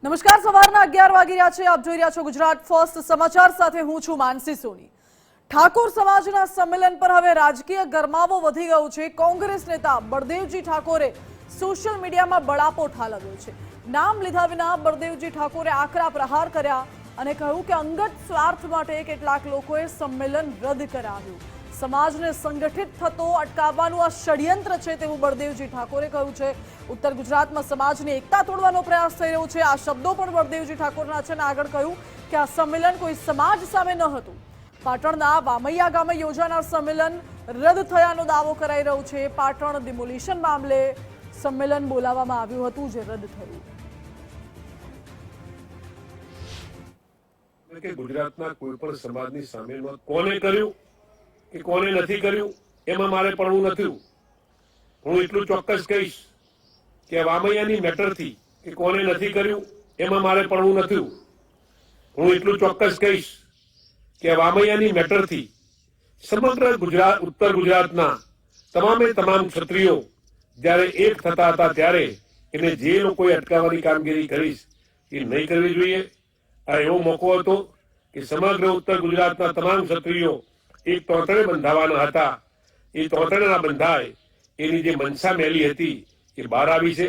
નમસ્કાર, સવારના 11 વાગી રહ્યા છે. આપ જોઈ રહ્યા છો ગુજરાત ફર્સ્ટ સમાચાર સાથે હું છું માનસી સોની. ઠાકોર સમાજના સંમેલન પર હવે રાજકીય ગરમાવો વધી ગયો છે. કોંગ્રેસ નેતા બળદેવજી ઠાકોરે સોશિયલ મીડિયામાં બળાપો ઠાલવ્યો છે. નામ લીધા વિના બળદેવજી ઠાકોરે આકરા પ્રહાર કર્યા અને કહ્યું કે અંગત સ્વાર્થ માટે કેટલાક લોકોએ સંમેલન રદ કરાવ્યું. સમાજને સંગઠિત થતો અટકાવવાનું આ ષડયંત્ર છે તેવું બળદેવજી ઠાકોરે કહ્યું છે. ઉત્તર ગુજરાતમાં સમાજની એકતા તોડવાનો પ્રયાસ થઈ રહ્યો છે. આ શબ્દો પણ બળદેવજી ઠાકોરના છે અને આગળ કહ્યું કે આ સંમેલન કોઈ સમાજ સામે ન હતું. પાટણના વામૈયા ગામે યોજાનાર સંમેલન રદ થયાનો દાવો કરાઈ રહ્યો છે. પાટણ ડિમોલિશન મામલે સંમેલન બોલાવવામાં આવ્યું હતું જે રદ થયું. કે ગુજરાતના કોઈ પણ સમાજની સામે કોને કર્યું કે કોને નથી કર્યું એમાં મારે પડવું નથી. હું એટલું ચોક્કસ કહીશ કે વામૈયાની મેટરથી કે કોને નથી કર્યું એમાં મારે પડવું નથી. હું એટલું ચોક્કસ કહીશ કે વામૈયાની મેટરથી સમગ્ર ગુજરાત ઉત્તર ગુજરાતના તમામે તમામ ક્ષત્રિયો જ્યારે એક થતા હતા ત્યારે એને જે લોકોએ અટકાવવાની કામગીરી કરીશ એ નહીં કરવી જોઈએ. આ એવો મોકો હતો કે સમગ્ર ઉત્તર ગુજરાતના તમામ ક્ષત્રિયો એક તોતણે બંધાવાના હતા. એ તોતણેના બંધાય એની જે મનસા મેલી હતી એ બહાર આવી છે.